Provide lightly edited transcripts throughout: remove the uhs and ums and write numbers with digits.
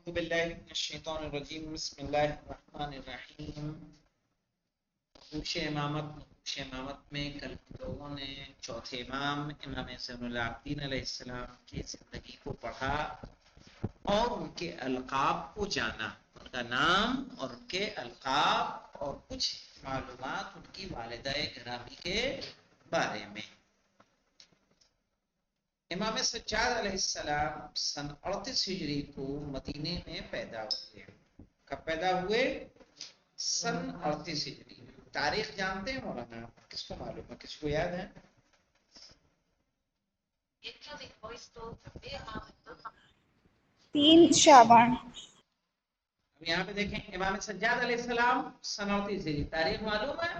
اعوذ باللہ من الشیطان الرجیم بسم اللہ الرحمن الرحیم نقوش امامت میں کل لوگوں نے چوتھے امام زین العابدین علیہ السلام کی زندگی کو پڑھا اور ان کے القاب کو جانا، ان کا نام اور ان کے القاب اور کچھ معلومات ان کی والدہ گرامی کے بارے میں۔ امام سجاد علیہ السلام سن 38 ہجری کو مدینے میں پیدا ہوئے۔ کب پیدا ہوئے؟ سن 38 ہجری۔ تاریخ جانتے ہیں مولانا؟ کس کو معلوم ہے؟ کس کو یاد ہے؟ 3 شعبان۔ اب یہاں پہ دیکھیں امام سجاد علیہ السلام سن 38 ہجری، تاریخ معلوم ہے؟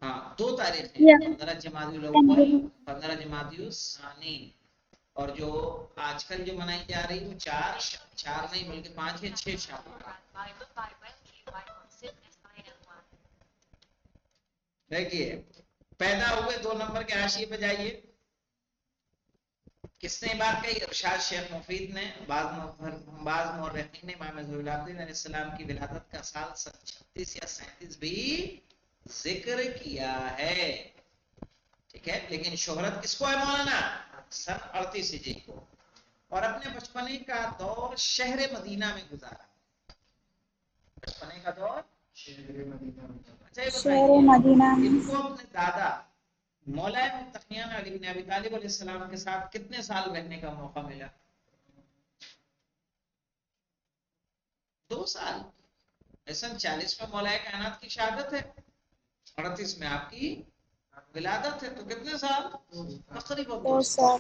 ہاں، دو تاریخ ہیں، 15 جمادی الاول، 15 جمادی الثانی، اور جو آج کل جو منائی جا رہی وہ چار نہیں بلکہ 5 یا 6 شعبان۔ دیکھیے پیدا ہوئے 2 نمبر کے حاشیے پہ جائیے، کس نے بات کہی؟ ارشاد شیخ مفید نے۔ بعض مورخین نے امام زین العابدین علیہ السلام کی ولادت کا سال 36 یا 37 بھی ذکر کیا ہے، ٹھیک ہے، لیکن شہرت کس کو ہے مولانا؟ سن 38 ہجری کو۔ اور اپنے بچپنے کا دور شہر مدینہ میں گزارا۔ بچپنے کا دور شہر مدینہ میں گزارا۔ اچھا یہ بتائیے ان کو اپنے دادا مولا متقیان علی بن ابی طالب علیہ السلام کے ساتھ کتنے سال رہنے کا موقع ملا؟ 2 سال۔ سن 40 میں مولا کائنات کی شہادت ہے، 38 میں آپ کی ولادت ہے، تو کتنے سال؟ تقریباً 2 سال۔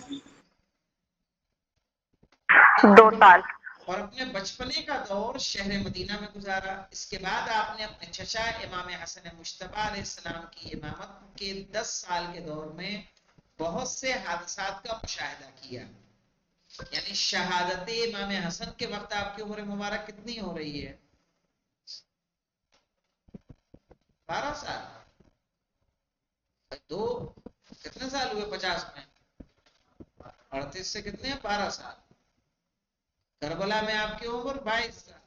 2 سال۔ اور اپنے بچپنے کا دور شہر مدینہ میں گزارا۔ اس کے بعد آپ نے اپنے چچا امام حسن مجتبی علیہ السلام کی امامت کے 10 سال کے دور میں بہت سے حادثات کا مشاہدہ کیا، یعنی شہادت امام حسن کے وقت آپ کی عمر مبارک کتنی ہو رہی ہے؟ 12 سال۔ دو کتنے سال ہوئے 50 میں؟ 38 سے کتنے ہیں؟ 12 سال۔ کربلا میں آپ کی عمر 22 سال،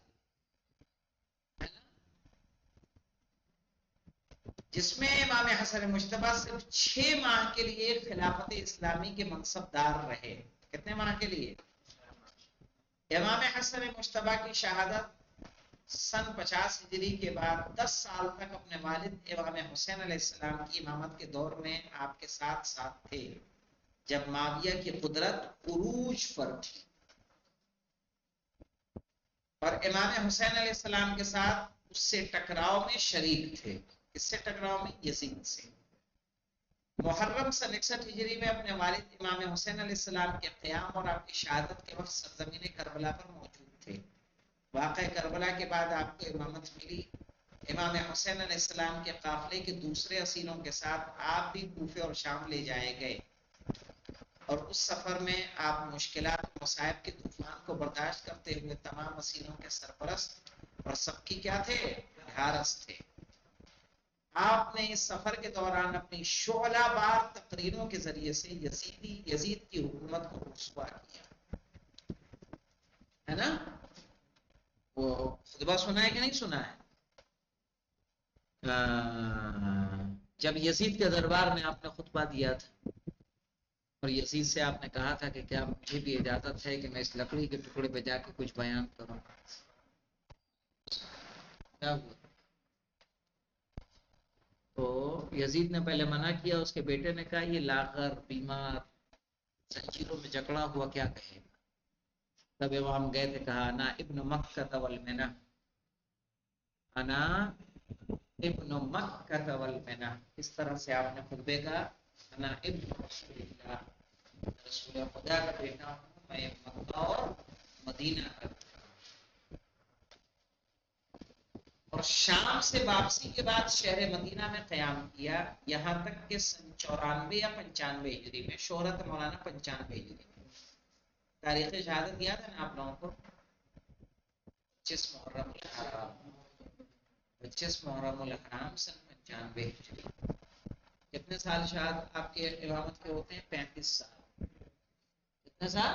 جس میں امام حسن مجتبی صرف 6 ماہ کے لیے خلافت اسلامی کے منصب دار رہے۔ کتنے ماہ کے لیے؟ امام حسن مجتبی کی شہادت سن 50 ہجری کے بعد 10 سال تک اپنے والد امام حسین علیہ السلام کی امامت کے دور میں آپ کے ساتھ تھے، جب معاویہ کی قدرت عروج پر تھی، اور امام حسین علیہ السلام کے ساتھ اس سے ٹکراؤ میں شریک تھے۔ اس سے ٹکراؤ میں؟ یزید سے۔ محرم سن 61 ہجری میں اپنے والد امام حسین علیہ السلام کے قیام اور آپ کی شہادت کے وقت سرزمین کربلا پر موجود تھے۔ واقعہ کربلا کے بعد آپ کو امامت ملی۔ امام حسین علیہ السلام کے قافلے کے دوسرے اسیروں کے ساتھ آپ بھی کوفے اور شام لے جائے گئے، اور اس سفر میں آپ مشکلات اور مصائب کے طوفان کو برداشت کرتے ہوئے تمام اسیروں کے سرپرست اور سب کی کیا تھے؟ حارس تھے۔ آپ نے اس سفر کے دوران اپنی شعلہ بار تقریروں کے ذریعے سے یزید کی حکومت کو رسوا کیا، ہے نا؟ وہ خطبہ سنا ہے کہ نہیں سنا ہے؟ جب یزید کے دربار میں آپ نے خطبہ دیا تھا اور یزید سے آپ نے کہا تھا کہ کیا مجھے بھی اجازت ہے کہ میں اس لکڑی کے ٹکڑے پہ جا کے کچھ بیان کروں؟ کیا ہوا؟ تو یزید نے پہلے منع کیا، اس کے بیٹے نے کہا یہ لاغر بیمار زنجیروں میں جکڑا ہوا کیا کہے گا؟ تب وہاں گئے تھے، کہا انا ابن مکہ والمنہ، انا ابن مکہ والمنہ، اس طرح سے آپ نے خطبے کا انا ابن رسول اللہ، رسول خدا کا بیٹا ہوں میں، مکہ اور مدینہ کا۔ اور شام سے واپسی کے بعد شہر مدینہ میں قیام کیا، یہاں تک کہ سن 94 یا 95 ہجری میں، شہرت مولانا 95 ہجری میں، تاریخ شہادت یاد ہے نا آپ لوگوں کو؟ 25 محرم الحرام، 25 محرم الحرام سن 95 ہجری۔ کتنے سال شہادت آپ کے امامت کے ہوتے ہیں؟ 35 سال۔ کتنے سال؟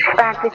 35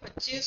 25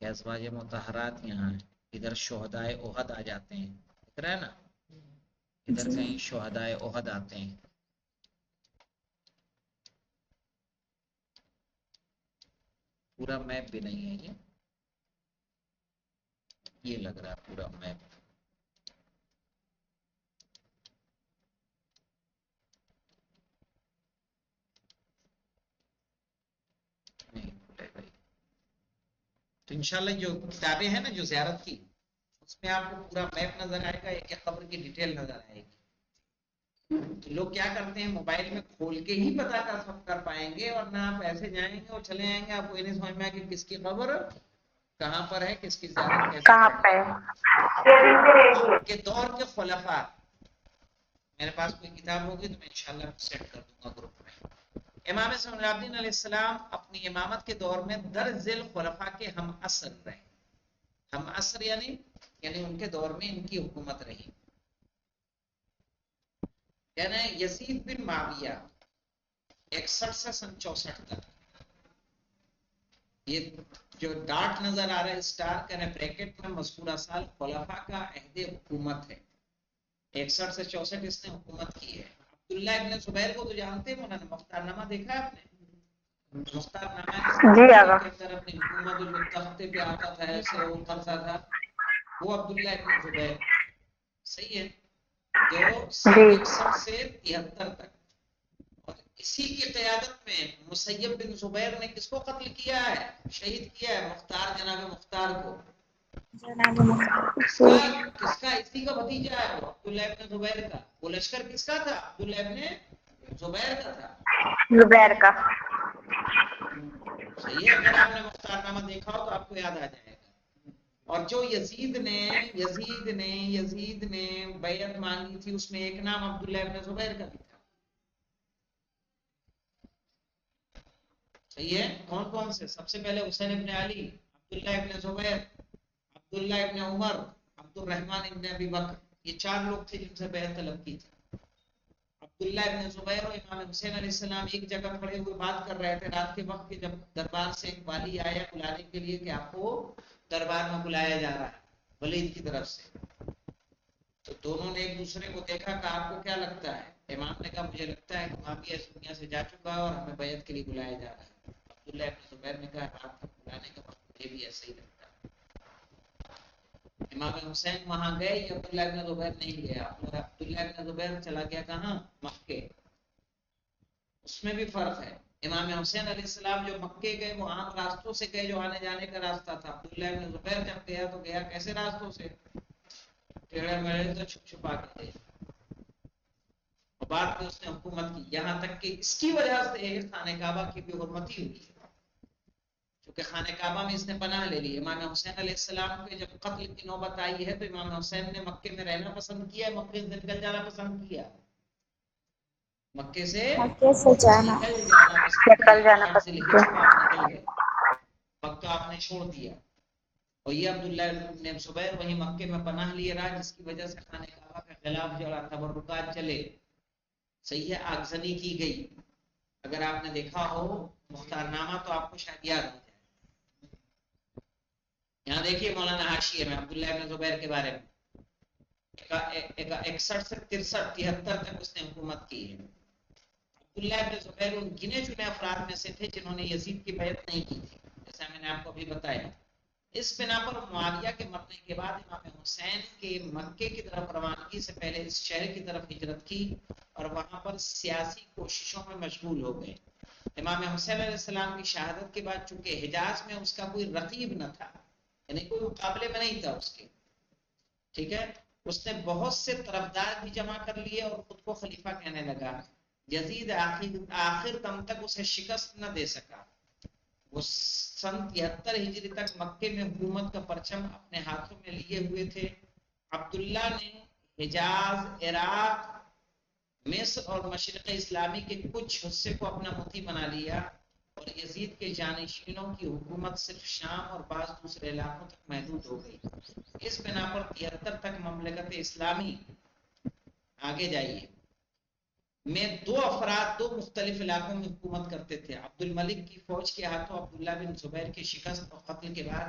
کہ ازواج مطہرات یہاں ہیں، ادھر شہدائے احد آ جاتے ہیں، دکھ رہا ہے نا، ادھر کہیں شہدائے احد آتے ہیں. پورا میپ بھی نہیں ہے یہ لگ رہا ہے پورا میپ. نہیں بھولے بھائی. تو انشاءاللہ جو کتابیں ہیں نا جو زیارت کی، اس میں آپ کو پورا میپ نظر آئے گا، ایک ایک قبر کی ڈیٹیل نظر آئے گی. تو لوگ کیا کرتے ہیں موبائل میں کھول کے ہی پتا کر پائیں گے، اور نہ آپ ایسے جائیں گے اور چلے آئیں گے، آپ کو یہ نہیں سمجھ میں آئے کہ کس کی قبر کہاں پر ہے، کس کی زیارت کیسے کہاں کرنی پہ ہے. کے دور کے خلفاء، میرے پاس کوئی کتاب ہوگی تو میں انشاءاللہ سیٹ کر دوں گا گروپ میں. امام صلی الدین علیہ السلام اپنی امامت کے دور میں درج ذیل خلفاء کے ہم عصر رہے. ہم عصر یعنی ان کے دور میں ان کی حکومت رہی. یعنی یزید بن معاویہ 61 سے سن 64 تک، یہ جو ڈاٹ نظر آ رہا ہے اسٹار کا بریکٹ میں مذکورہ سال خلفاء کا عہد حکومت ہے. 61 سے 64 اس نے حکومت کی ہے. عبداللہ ابن زبیر کو تو جانتے ہیں، مولانا مختار نامہ دیکھا ہے آپ نے؟ مختار نامہ جی آگا. کے اندر اپنی حکومت جو تختے پہ آتا تھا ایسے وہ کرتا تھا، وہ عبداللہ ابن زبیر. صحیح ہے، جو سن 61 سے 73 تک. اور اسی کی قیادت میں مسیب بن زبیر نے کس کو قتل کیا ہے، شہید کیا ہے؟ مختار، جناب مختار کو. کس کا اسی کا بھتیجا ہے وہ، عبداللہ ابن زبیر کا. وہ لشکر کس کا تھا؟ عبداللہ ابن زبیر کا تھا. زبیر کا. صحیح ہے، اگر آپ نے مختار نامہ دیکھا ہو تو آپ کو یاد آ جائے گا. اور جو یزید نے بیعت مانگی تھی، اس میں ایک نام عبداللہ ابن زبیر کا بھی تھا. صحیح ہے. کون کون سے؟ سب سے پہلے حسین ابن علی، عبداللہ ابن زبیر، عبداللہ ابن عمر، عبد الرحمن ابن ابی بکر. یہ 4 لوگ تھے جن سے بیعت طلب کی تھی. عبداللہ ابن زبیر اور امام حسین علیہ السلام ایک جگہ کھڑے ہوئے بات کر رہے تھے رات کے وقت، جب دربار سے ایک والی آیا بلانے کے لیے کہ آپ کو دربار میں بلایا جا رہا ہے ولید کی طرف سے. تو دونوں نے ایک دوسرے کو دیکھا کہ آپ کو کیا لگتا ہے؟ امام نے کہا مجھے لگتا ہے کہ معاویہ اس دنیا سے جا چکا ہے اور ہمیں بیعت کے لیے بلایا جا رہا ہے. عبداللہ ابن زبیر نے کہا آپ کو بلانے کا وقت مجھے بھی ایسا ہی لگتا ہے. امام حسین وہاں گئے، یا عبداللہ ابن زبیر نہیں گیا؟ عبداللہ ابن زبیر چلا گیا کہاں؟ مکے. اس میں بھی فرق ہے. امام حسین علیہ السلام جو مکے گئے وہ عام راستوں سے گئے جو آنے جانے کا راستہ تھا. عبداللہ ابن زبیر جب گیا تو گیا کیسے راستوں سے؟ ٹیڑے میڑے تو چھپ چھپا کے گئے. اور بعد میں اس نے حکومت کی، یہاں تک کہ اس کی وجہ سے خانہ کعبہ کی بھی حرمتی ہوئی، کیونکہ خانہ کعبہ میں اس نے پناہ لے لی. امام حسین علیہ السلام کے جب قتل کی نوبت آئی ہے تو امام حسین نے مکے میں رہنا پسند کیا، مکے سے نکل جانا پسند کیا. مکے سے نکل جانا پسند کیا. نکل گئے، مکہ آپ نے چھوڑ دیا. اور یہ عبداللہ ابن زبیر وہیں مکے میں پناہ لیے رہا، جس کی وجہ سے خانہ کعبہ کا خلاف جڑا، تبرکات چلے. صحیح ہے، آگزنی کی گئی. اگر آپ نے دیکھا ہو مختار نامہ تو آپ کو شاید یاد ہو جائے. یہاں دیکھیے مولانا حاشیے میں عبداللہ ابن زبیر کے بارے میں 61 سے 73 تک اس نے حکومت کی ہے. عبداللہ ابن زبیر ان گنے چنے افراد میں سے تھے جنہوں نے یزید کی بیعت نہیں کی تھی، جیسا میں نے آپ کو ابھی بتایا. اس بنا پر معاویہ کے مرنے کے بعد امام حسین کے مکے کی طرف روانگی سے پہلے اس شہر کی طرف ہجرت کی اور وہاں پر سیاسی کوششوں میں مشغول ہو گئے. امام حسین علیہ السلام کی شہادت کے بعد چونکہ حجاز میں اس کا کوئی رقیب نہ تھا، یعنی کوئی مقابلے میں نہیں تھا اس کے، ٹھیک ہے، اس نے بہت سے طرفدار بھی جمع کر لیے اور خود کو خلیفہ کہنے لگا. یزید آخر دم تک اسے شکست نہ دے سکا. وہ سن 73 ہجری تک مکے میں حکومت کا پرچم اپنے ہاتھوں میں لیے ہوئے تھے. عبداللہ نے حجاز، عراق، مصر اور مشرق اسلامی کے کچھ حصے کو اپنا مطیع بنا لیا، اور یزید کے جانشینوں کی حکومت صرف شام اور بعض دوسرے علاقوں تک محدود ہو گئی. اس بنا پر 73 تک مملکت اسلامی، آگے جائیے، میں 2 افراد 2 مختلف علاقوں میں حکومت کرتے تھے. عبد الملک کی فوج کے ہاتھوں عبداللہ بن زبیر کی شکست اور قتل کے بعد